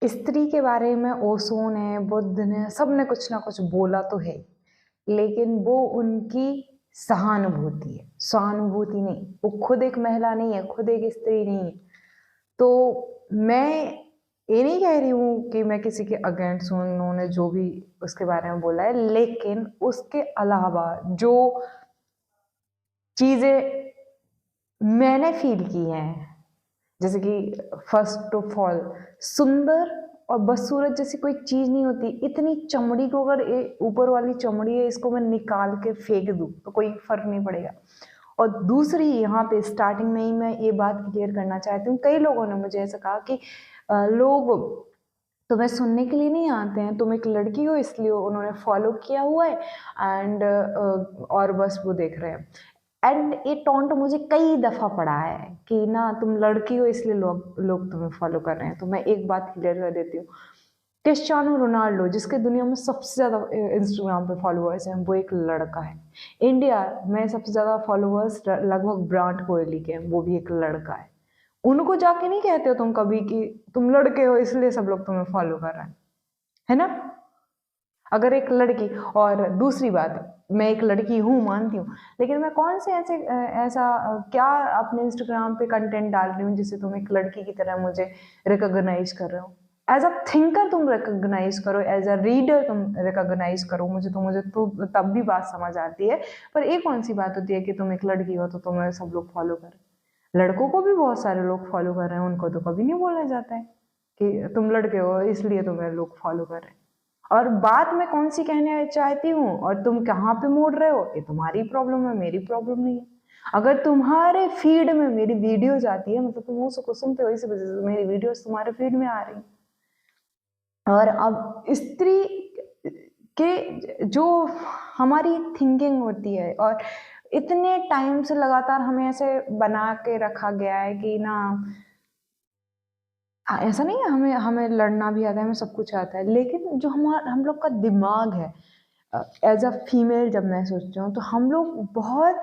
स्त्री के बारे में ओशो ने, बुद्ध ने, सब ने कुछ ना कुछ बोला तो है, लेकिन वो उनकी सहानुभूति है, सहानुभूति नहीं। वो खुद एक महिला नहीं है, खुद एक स्त्री नहीं है। तो मैं ये नहीं कह रही हूँ कि मैं किसी के अगेंस्ट हूँ, उन्होंने जो भी उसके बारे में बोला है, लेकिन उसके अलावा जो चीजें मैंने फील की हैं, जैसे कि फर्स्ट ऑफ ऑल, सुंदर और बदसूरत जैसी कोई चीज नहीं होती। इतनी चमड़ी को अगर ऊपर वाली चमड़ी है, इसको मैं निकाल के फेंक दूं तो कोई फर्क नहीं पड़ेगा। और दूसरी, यहाँ पे स्टार्टिंग में ही मैं ये बात क्लियर करना चाहती हूँ, कई लोगों ने मुझे ऐसा कहा कि लोग तुम्हें सुनने के लिए नहीं आते हैं, तुम एक लड़की हो इसलिए उन्होंने फॉलो किया हुआ है एंड और बस वो देख रहे हैं। एंड ये टॉन्ट मुझे कई दफा पड़ा है कि ना तुम लड़की हो इसलिए लोग लोग तुम्हें फॉलो कर रहे हैं। तो मैं एक बात क्लियर कर देती हूँ, क्रिस्टियानो रोनाल्डो, जिसके दुनिया में सबसे ज़्यादा इंस्टाग्राम पे फॉलोअर्स हैं, वो एक लड़का है। इंडिया में सबसे ज़्यादा फॉलोअर्स लगभग विराट कोहली के हैं, वो भी एक लड़का है। उनको जाके नहीं कहते हो तुम कभी कि तुम लड़के हो इसलिए सब लोग तुम्हें फॉलो कर रहे हैं, है ना? अगर एक लड़की, और दूसरी बात, मैं एक लड़की हूँ मानती हूँ, लेकिन मैं कौन से क्या अपने इंस्टाग्राम पे कंटेंट डाल रही हूँ जिससे तुम एक लड़की की तरह मुझे रिकॉग्नाइज कर रहे हो? एज अ थिंकर तुम रिकॉग्नाइज करो, एज अ रीडर तुम रिकॉग्नाइज करो मुझे तो तब भी बात समझ आती है। पर एक कौन सी बात होती है कि तुम एक लड़की हो तो तुम्हें सब लोग फॉलो करें? लड़कों को भी बहुत सारे लोग फॉलो कर रहे हैं, उनको तो कभी नहीं बोला जाता है कि तुम लड़के हो इसलिए तुम्हें लोग फॉलो कर रहे हैं। और बात मैं कौन सी कहने चाहती हूँ और तुम कहाँ पे मोड़ रहे हो, ये तुम्हारी प्रॉब्लम है, मेरी प्रॉब्लम नहीं है। अगर तुम्हारे फीड में मेरी वीडियो जाती है, मतलब तुम उसको सुनते हो, इसी वजह से मेरी वीडियोस तुम्हारे फीड में आ रही। और अब स्त्री के जो हमारी थिंकिंग होती है, और इतने टाइम से लगातार हमें ऐसे बना के रखा गया है कि ना, ऐसा नहीं है, हमें हमें लड़ना भी आता है, हमें सब कुछ आता है, लेकिन जो हम लोग का दिमाग है, एज अ फीमेल जब मैं सोचती हूँ तो हम लोग बहुत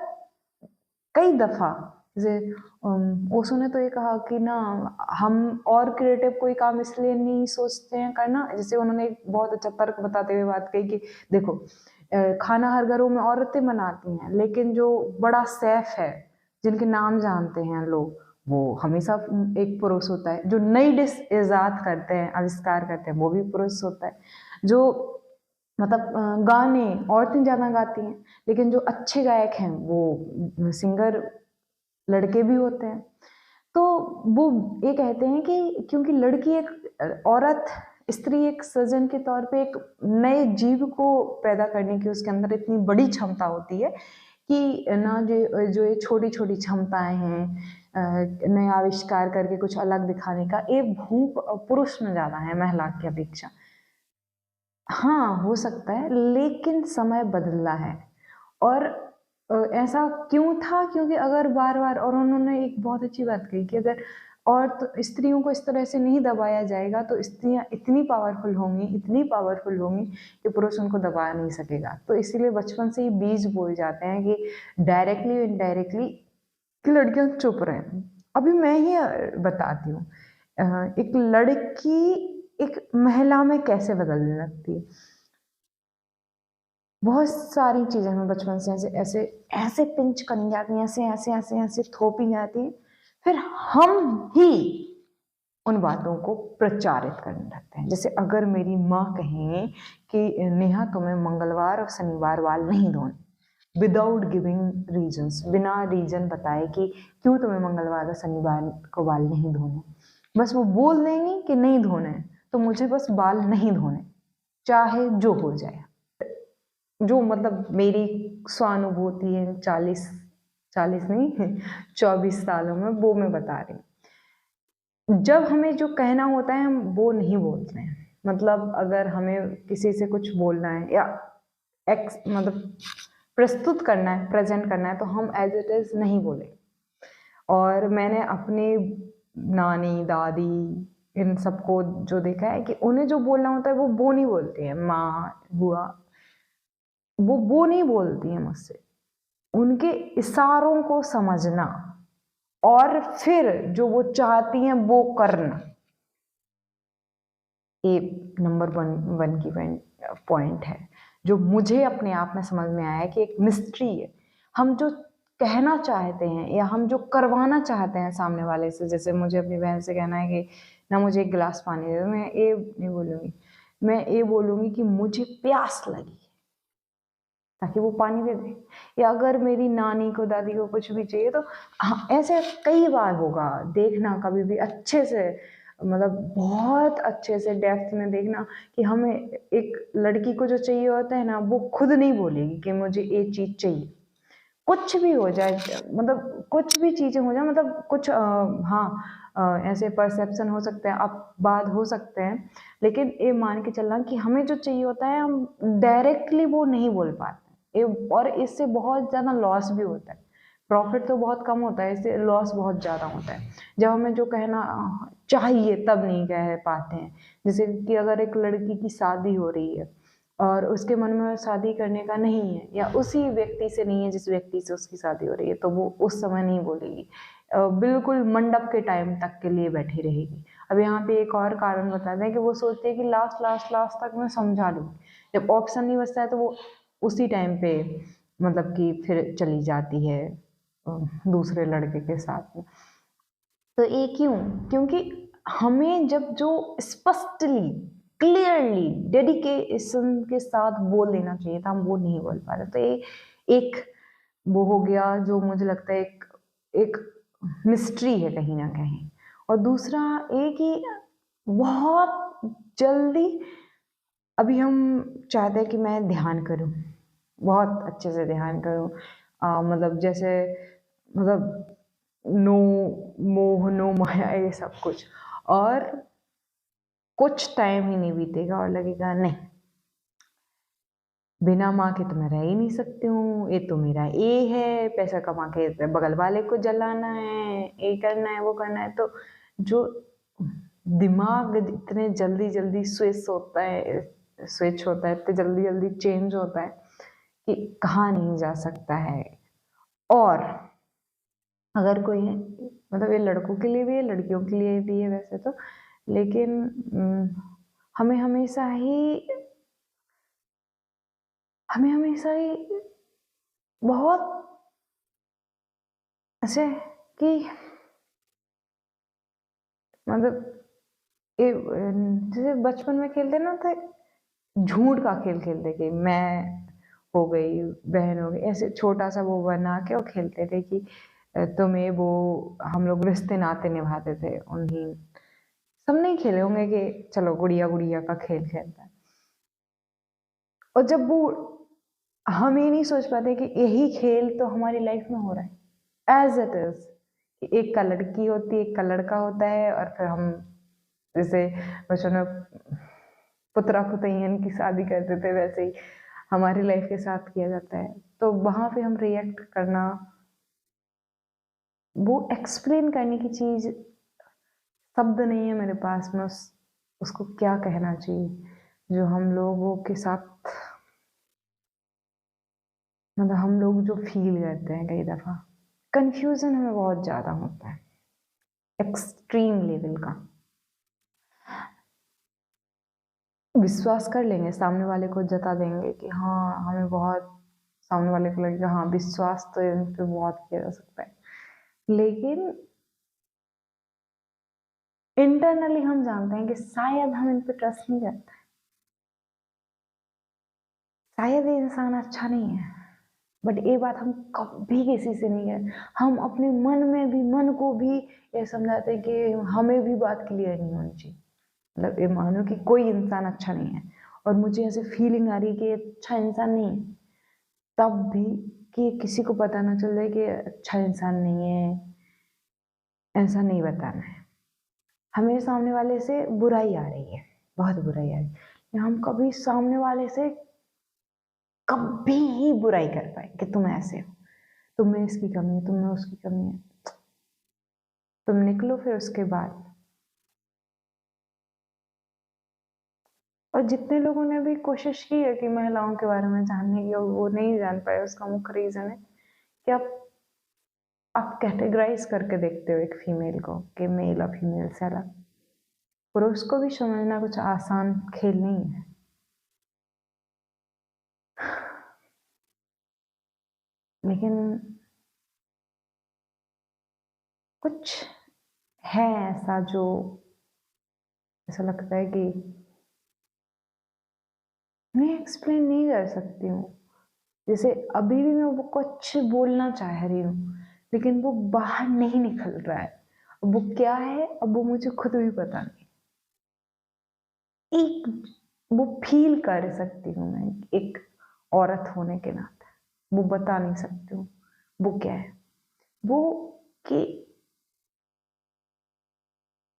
कई दफा, जैसे ओशो ने तो ये कहा कि ना, हम और क्रिएटिव कोई काम इसलिए नहीं सोचते हैं करना, जैसे उन्होंने एक बहुत अच्छा तर्क बताते हुए बात कही कि देखो, खाना हर घरों में औरतें बनाती हैं, लेकिन जो बड़ा सेफ है, जिनके नाम जानते हैं लोग, वो हमेशा एक पुरुष होता है। जो नई डिश इजाद करते हैं, आविष्कार करते हैं, वो भी पुरुष होता है। जो मतलब गाने औरतें ज्यादा गाती हैं, लेकिन जो अच्छे गायक हैं वो सिंगर लड़के भी होते हैं। तो वो ये कहते हैं कि क्योंकि लड़की एक औरत, स्त्री एक सृजन के तौर पे एक नए जीव को पैदा करने की उसके अंदर इतनी बड़ी क्षमता होती है कि ना, जो जो ये छोटी छोटी क्षमताएं हैं, नया आविष्कार करके कुछ अलग दिखाने का, एक भूख पुरुष में ज्यादा है महिला की अपेक्षा। हाँ, हो सकता है, लेकिन समय बदला है। और ऐसा क्यों था? क्योंकि अगर बार बार, और उन्होंने एक बहुत अच्छी बात कही कि अगर और तो स्त्रियों को इस तरह से नहीं दबाया जाएगा तो स्त्रियां इतनी पावरफुल होंगी, इतनी पावरफुल होंगी कि पुरुष उनको दबा नहीं सकेगा। तो इसीलिए बचपन से ही बीज बोए जाते हैं कि डायरेक्टली इनडायरेक्टली कि लड़कियां चुप रहें। अभी मैं ही बताती हूँ, एक लड़की एक महिला में कैसे बदलने लगती है। बहुत सारी चीजें हमें बचपन से ऐसे ऐसे ऐसे पिंच करी जाती हैं, ऐसे ऐसे ऐसे ऐसे थोपी जाती हैं, फिर हम ही उन बातों को प्रचारित करने लगते हैं। जैसे अगर मेरी माँ कहें कि नेहा तुम्हें मंगलवार और शनिवार बाल नहीं धोने, विदाउट गिविंग रीजंस, बिना रीजन बताए कि क्यों तुम्हें मंगलवार और शनिवार को बाल नहीं धोने, बस वो बोल देंगी कि नहीं धोने, तो मुझे बस बाल नहीं धोने, चाहे जो हो जाए। जो मतलब मेरी स्वानुभूति है 40 40 नहीं 24 सालों में, वो मैं बता रही हूँ। जब हमें जो कहना होता है हम वो नहीं बोलते हैं। मतलब अगर हमें किसी से कुछ बोलना है या एक्स मतलब प्रस्तुत करना है, प्रेजेंट करना है, तो हम एज इट इज नहीं बोले। और मैंने अपने नानी दादी इन सबको जो देखा है कि उन्हें जो बोलना होता है वो नहीं बोलती है। माँ बुआ वो नहीं बोलती है मुझसे। उनके इशारों को समझना और फिर जो वो चाहती हैं वो करना, ये नंबर वन की पॉइंट है जो मुझे अपने आप में समझ में आया कि एक मिस्ट्री है। हम जो कहना चाहते हैं या हम जो करवाना चाहते हैं सामने वाले से, जैसे मुझे अपनी बहन से कहना है कि ना मुझे एक गिलास पानी दे दो, मैं ये नहीं बोलूँगी, मैं ये बोलूँगी कि मुझे प्यास लगी, ताकि वो पानी दे दे। या अगर मेरी नानी को, दादी को कुछ भी चाहिए तो हाँ, ऐसे कई बार होगा। देखना कभी भी अच्छे से, मतलब बहुत अच्छे से डेप्थ में देखना कि हमें एक लड़की को जो चाहिए होता है ना, वो खुद नहीं बोलेगी कि मुझे ये चीज़ चाहिए। कुछ भी हो जाए, मतलब कुछ भी चीज़ें हो जाए, मतलब कुछ ऐसे परसेप्शन हो सकते हैं, अपवाद हो सकते हैं, लेकिन ये मान के चलना कि हमें जो चाहिए होता है हम डायरेक्टली वो नहीं बोल पाते ये, और इससे बहुत ज़्यादा लॉस भी होता है। प्रॉफिट तो बहुत कम होता है, इससे लॉस बहुत ज़्यादा होता है जब हमें जो कहना चाहिए तब नहीं कह पाते हैं। जैसे कि अगर एक लड़की की शादी हो रही है और उसके मन में शादी करने का नहीं है, या उसी व्यक्ति से नहीं है जिस व्यक्ति से उसकी शादी हो रही है, तो वो उस समय नहीं बोलेगी, बिल्कुल मंडप के टाइम तक के लिए बैठी रहेगी। अब यहाँ पे एक और कारण बताते हैं कि वो सोचती है कि लास्ट लास्ट लास्ट तक मैं समझा लूँ। जब ऑप्शन नहीं बचता है तो वो उसी टाइम पे मतलब कि फिर चली जाती है दूसरे लड़के के साथ में। तो ये क्यों? क्योंकि हमें जब जो स्पष्टली, क्लियरली, डेडिकेशन के साथ बोल देना चाहिए था, हम वो नहीं बोल पा रहे। तो ये एक वो हो गया जो मुझे लगता है एक एक मिस्ट्री है कहीं ना कहीं। और दूसरा ये कि बहुत जल्दी अभी हम चाहते हैं कि मैं ध्यान करूं, बहुत अच्छे से ध्यान करूं, मतलब जैसे, मतलब नो मोह नो माया ये सब कुछ, और कुछ टाइम ही नहीं बीतेगा और लगेगा नहीं, बिना माँ के तो मैं रह ही नहीं सकती हूँ, ये तो मेरा ये है, पैसा कमा के बगल वाले को जलाना है, ये करना है वो करना है। तो जो दिमाग इतने जल्दी जल्दी स्विच होता है, इतने जल्दी जल्दी चेंज होता है कि कहाँ नहीं जा सकता है। और अगर कोई, मतलब ये लड़कों के लिए भी है, लड़कियों के लिए भी है वैसे तो, लेकिन हमें हमेशा ही बहुत ऐसे कि मतलब ये जैसे बचपन में खेलते ना थे, झूठ का खेल खेलते कि मैं हो गई, बहन हो गई, ऐसे छोटा सा वो बना के और खेलते थे कि तुम ये वो, हम लोग रिश्ते नाते निभाते थे उन्हीं। सब नहीं खेले होंगे कि चलो गुड़िया गुड़िया का खेल खेलता है। और जब वो, हम ये नहीं सोच पाते कि यही खेल तो हमारी लाइफ में हो रहा है एज इट इज। एक का लड़की होती है, एक का लड़का होता है, और फिर हम जैसे बचपन में पुत्रा पुतैयन की शादी करते थे, वैसे ही हमारी लाइफ के साथ किया जाता है। तो वहां पे हम रिएक्ट करना, वो एक्सप्लेन करने की चीज, शब्द नहीं है मेरे पास में उसको क्या कहना चाहिए, जो हम लोगों के साथ, मतलब हम लोग जो फील करते हैं कई दफा, कंफ्यूजन हमें बहुत ज्यादा होता है, एक्सट्रीम लेवल का। विश्वास कर लेंगे, सामने वाले को जता देंगे कि हाँ हमें बहुत, सामने वाले को लगेगा हाँ विश्वास तो इन पे बहुत किया जा सकता है, लेकिन इंटरनली हम जानते हैं कि शायद हम इन पे ट्रस्ट नहीं करते, शायद ये इंसान अच्छा नहीं है। बट ये बात हम कभी किसी से नहीं है, हम अपने मन में भी, मन को भी ये समझाते हैं कि हमें भी बात क्लियर नहीं होनी चाहिए। मतलब ये मानो कि कोई इंसान अच्छा नहीं है और मुझे ऐसे फीलिंग आ रही है कि अच्छा इंसान नहीं है, तब भी कि किसी को पता ना चल जाए कि अच्छा इंसान नहीं है, ऐसा नहीं बताना है। हमें सामने वाले से बुराई आ रही है, बहुत बुराई आ रही है, हम कभी सामने वाले से कभी ही बुराई कर पाए कि तुम ऐसे हो, तुम में इसकी कमी है, तुम में उसकी कमी है, तुम निकलो फिर उसके बाद। और जितने लोगों ने भी कोशिश की है कि महिलाओं के बारे में जानने की, और वो नहीं जान पाए, उसका मुख्य रीजन है कि आप कैटेगराइज करके देखते हो एक फीमेल को कि मेल और फीमेल से अलग। पुरुष को भी समझना कुछ आसान खेल नहीं है। लेकिन कुछ है ऐसा जो ऐसा लगता है कि मैं एक्सप्लेन नहीं कर सकती हूँ। जैसे अभी भी मैं वो कुछ बोलना चाह रही हूँ, लेकिन वो बाहर नहीं निकल रहा है। अब वो क्या है, अब वो मुझे खुद भी पता नहीं। एक वो फील कर सकती हूँ मैं एक औरत होने के नाते, वो बता नहीं सकती हूँ वो क्या है। वो कि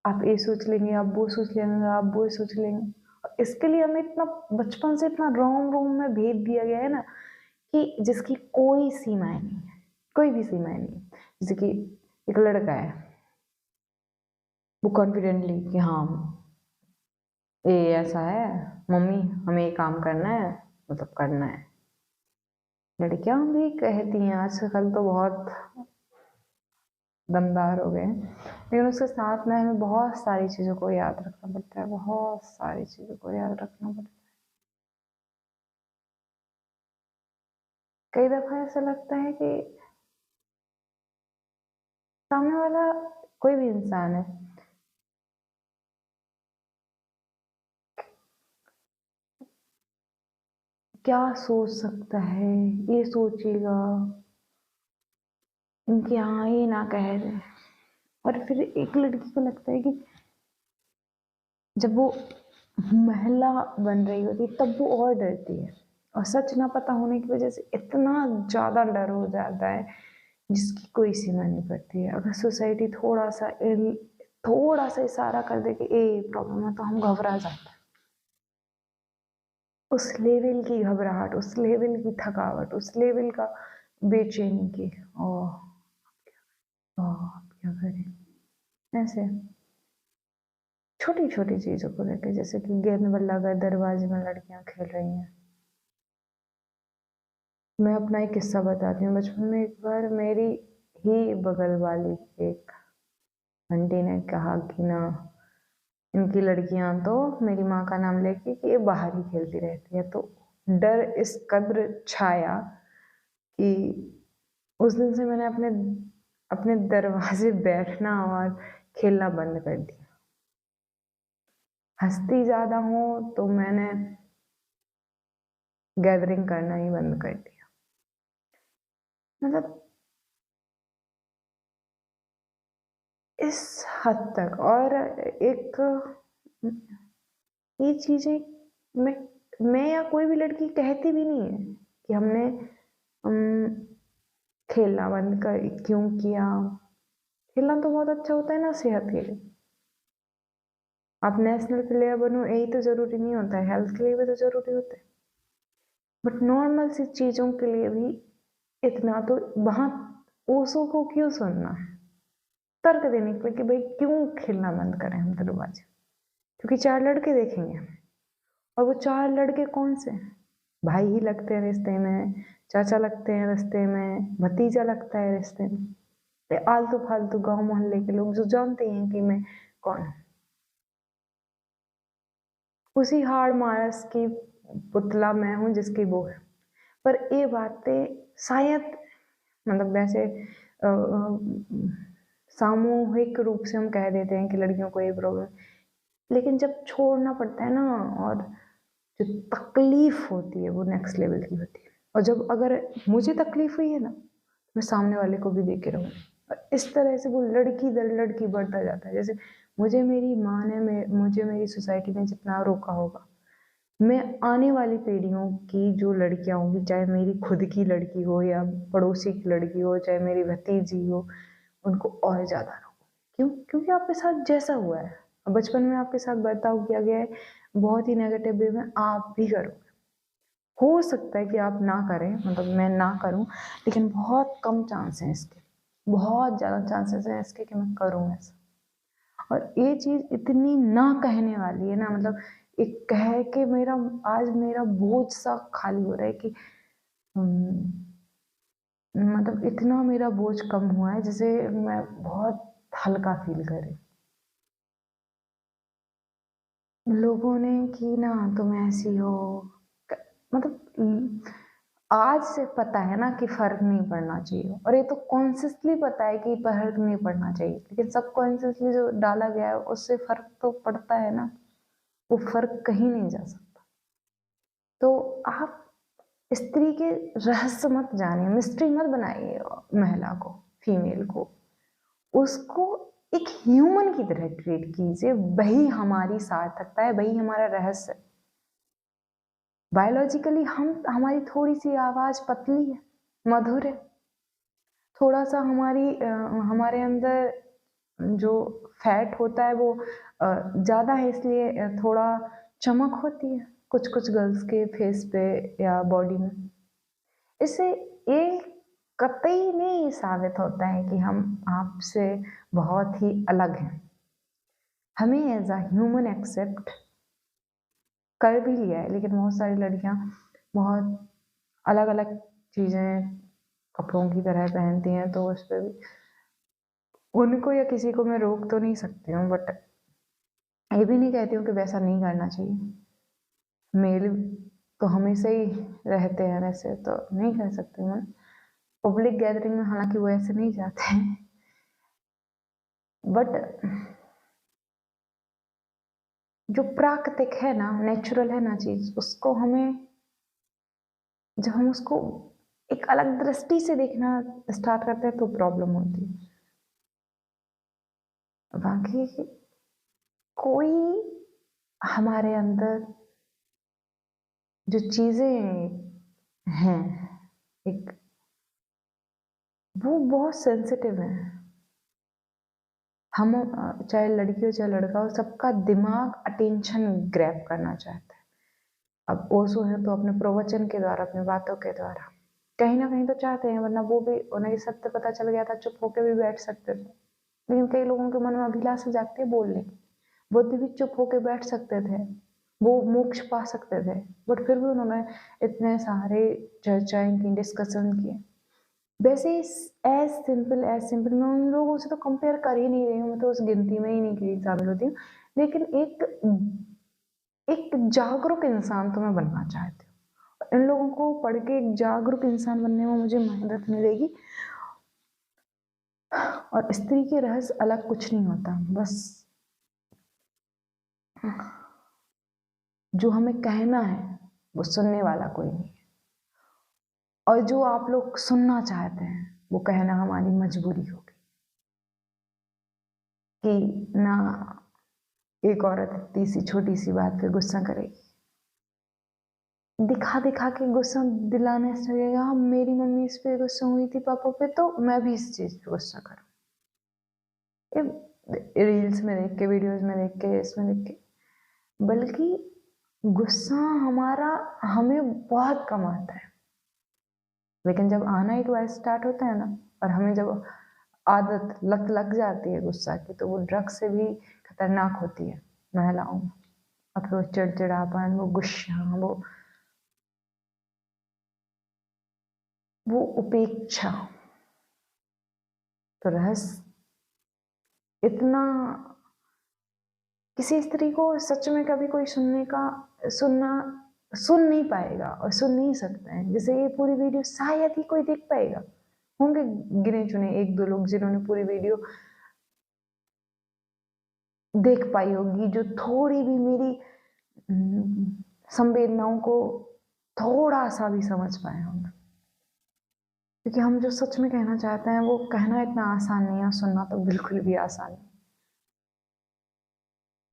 आप ये सोच लेंगे, आप वो सोच लेंगे, आप वो सोच लेंगे। इसके लिए हमें इतना बचपन से इतना रोम रोम में भेद दिया गया है ना, कि जिसकी कोई सीमाएं नहीं है, कोई भी सीमाएं नहीं। जैसे कि एक लड़का है, वो कॉन्फिडेंटली कि हाँ ये ऐसा है, मम्मी हमें ये काम करना है, मतलब करना है। लड़कियां भी कहती हैं आजकल तो बहुत दमदार हो गए हैं, लेकिन उसके साथ में हमें बहुत सारी चीज़ों को याद रखना पड़ता है, बहुत सारी चीज़ों को याद रखना पड़ता है। कई दफ़ा ऐसा लगता है कि सामने वाला कोई भी इंसान है, क्या सोच सकता है, ये सोचेगा कि हाँ ये ना कह दे। और फिर एक लड़की को लगता है कि जब वो महिला बन रही होती है तब वो और डरती है, और सच ना पता होने की वजह से इतना ज़्यादा डर हो जाता है जिसकी कोई सीमा नहीं पड़ती है। अगर सोसाइटी थोड़ा सा इशारा कर दे कि ए प्रॉब्लम है, तो हम घबरा जाते हैं। उस लेवल की घबराहट, उस लेवल की थकावट, उस लेवल का बेचैनी की ओह क्या करें। ऐसे छोटी छोटी चीज़ों को लेकर, जैसे कि गेंद बल्ला अगर दरवाजे में लड़कियां खेल रही हैं। मैं अपना एक किस्सा बताती हूँ। बचपन में एक बार मेरी ही बगल वाली एक आंटी ने कहा कि ना, इनकी लड़कियां तो मेरी माँ का नाम लेके कि ये बाहर ही खेलती रहती है। तो डर इस कद्र छाया कि उस दिन से मैंने अपने अपने दरवाजे बैठना और खेलना बंद कर दिया। हंसती ज़्यादा हूँ तो मैंने गैदरिंग करना ही बंद कर दिया। मतलब इस हद तक। और एक ये चीज़ें मैं या कोई भी लड़की कहती भी नहीं है कि हमने खेलना बंद कर क्यों किया। खेलना तो बहुत अच्छा होता है ना सेहत के लिए। आप नेशनल प्लेयर बनो यही तो ज़रूरी नहीं होता है, हेल्थ के लिए भी तो ज़रूरी होता है। बट नॉर्मल सी चीज़ों के लिए भी इतना तो वहाँ ओसो को क्यों सुनना है, तर्क देने के लिए कि भाई क्यों खेलना बंद करें हम दरवाजे। क्योंकि 4 लड़के देखेंगे, और वो 4 लड़के कौन से हैं? भाई ही लगते हैं रिश्ते में, चाचा लगते हैं रिश्ते में, भतीजा लगता है रिश्ते में, आलतू फालतू गांव मोहल्ले के लोग जो जानते हैं कि मैं कौन हूँ। उसी हाड़ मारस की पुतला मैं हूँ जिसकी वो है। पर ये बातें शायद मतलब वैसे सामूहिक रूप से हम कह देते हैं कि लड़कियों को ये प्रॉब्लम, लेकिन जब छोड़ना पड़ता है ना, और जो तकलीफ होती है वो नेक्स्ट लेवल की होती है। और जब अगर मुझे तकलीफ हुई है ना, मैं सामने वाले को भी देख के रहूँगी। और इस तरह से वो लड़की दर लड़की बढ़ता जाता है। जैसे मुझे मेरी माँ ने मुझे मेरी सोसाइटी ने जितना रोका होगा, मैं आने वाली पीढ़ियों की जो लड़कियां होंगी, चाहे मेरी खुद की लड़की हो या पड़ोसी की लड़की हो, चाहे मेरी भतीजी हो, उनको और ज़्यादा रोको। क्यों? क्योंकि आपके साथ जैसा हुआ है, बचपन में आपके साथ बर्ताव किया गया है बहुत ही नेगेटिव वे में, आप भी करोगे। हो सकता है कि आप ना करें, मतलब मैं ना करूं, लेकिन बहुत कम चांस हैं इसके, बहुत ज़्यादा चांसेस हैं इसके कि मैं करूं ऐसा। और ये चीज़ इतनी ना कहने वाली है ना, मतलब एक कह के मेरा आज मेरा बोझ सा खाली हो रहा है कि मतलब इतना मेरा बोझ कम हुआ है जिसे मैं बहुत हल्का फील कर रही हूँ। लोगों ने कि ना तुम ऐसी हो, मतलब आज से पता है ना कि फर्क नहीं पड़ना चाहिए, और ये तो कॉन्शियसली पता है कि फर्क नहीं पड़ना चाहिए, लेकिन सबकॉन्शियसली जो डाला गया है उससे फर्क तो पड़ता है ना, वो फर्क कहीं नहीं जा सकता। तो आप स्त्री के रहस्य मत जानिए, मिस्ट्री मत बनाइए महिला को, फीमेल को, उसको एक ह्यूमन की तरह ट्रीट कीजिए, वही हमारी सार्थकता है, वही हमारा रहस्य है। बायोलॉजिकली हमारी थोड़ी सी आवाज पतली है, मधुर है, थोड़ा सा हमारे अंदर जो फैट होता है वो ज़्यादा है, इसलिए थोड़ा चमक होती है कुछ कुछ गर्ल्स के फेस पे या बॉडी में। इससे ये कतई नहीं साबित होता है कि हम आपसे बहुत ही अलग हैं। हमें एज अ ह्यूमन एक्सेप्ट कर भी लिया है, लेकिन बहुत सारी लड़कियां बहुत अलग अलग चीज़ें कपड़ों की तरह पहनती हैं, तो उस पर भी उनको या किसी को मैं रोक तो नहीं सकती हूँ, बट ये भी नहीं कहती हूँ कि वैसा नहीं करना चाहिए। मेल तो हमेशा ही रहते हैं वैसे, तो नहीं कह सकती मैं। पब्लिक गैदरिंग में हालांकि वो ऐसे नहीं जाते हैं, बट जो प्राकृतिक है ना, नेचुरल है ना चीज, उसको हमें, जब हम उसको एक अलग दृष्टि से देखना स्टार्ट करते हैं तो प्रॉब्लम होती है। बाकी कोई हमारे अंदर जो चीजें हैं, एक वो बहुत सेंसिटिव है। हम चाहे लड़की हो चाहे लड़का हो, सबका दिमाग अटेंशन ग्रैब करना चाहता है। अब ओशो है तो अपने प्रवचन के द्वारा, अपनी बातों के द्वारा कहीं ना कहीं तो चाहते हैं, वरना वो भी, उन्हें ये सत्य पता चल गया था चुप होके भी बैठ सकते थे। लेकिन कई लोगों के मन में अभिलाषा जागती है बोलने की। बुद्ध भी चुप होके बैठ सकते थे, वो मोक्ष पा सकते थे, बट फिर भी उन्होंने इतने सारे चर्चाएं की, डिस्कशन किए। वैसे एज सिंपल, मैं उन लोगों से तो कंपेयर कर ही नहीं रही हूँ, मैं तो उस गिनती में ही नहीं शामिल होती हूँ, लेकिन एक एक जागरूक इंसान तो मैं बनना चाहती हूँ। इन लोगों को पढ़ के एक जागरूक इंसान बनने में मुझे मदद मिलेगी। और स्त्री के रहस्य अलग कुछ नहीं होता, बस जो हमें कहना है वो सुनने वाला कोई नहीं है, और जो आप लोग सुनना चाहते हैं वो कहना हमारी मजबूरी होगी। कि ना एक औरत इतनी सी छोटी सी बात पे गुस्सा करेगी, दिखा दिखा के गुस्सा दिलाने से लगेगा, हाँ मेरी मम्मी इस पे गुस्सा हुई थी पापा पे, तो मैं भी इस चीज पे गुस्सा करूँ। रील्स में देख के, वीडियोस में देख के, इसमें देख के, बल्कि गुस्सा हमारा हमें बहुत कम आता है, लेकिन जब आना एक बार स्टार्ट होता है ना, और हमें जब आदत लत लग जाती है गुस्सा की, तो वो ड्रग से भी खतरनाक होती है महिलाओं में। और फिर वो चिड़चिड़ापन, वो गुस्सा, वो उपेक्षा। तो रहस्य इतना, किसी स्त्री को सच में कभी कोई सुन नहीं पाएगा और सुन नहीं सकता है। जैसे ये पूरी वीडियो शायद ही कोई देख पाएगा, होंगे गिने चुने एक दो लोग जिन्होंने पूरी वीडियो देख पाई होगी, जो थोड़ी भी मेरी संवेदनाओं को थोड़ा सा भी समझ पाए होंगे। क्योंकि हम जो सच में कहना चाहते हैं वो कहना इतना आसान नहीं है, सुनना तो बिल्कुल भी आसान नहीं।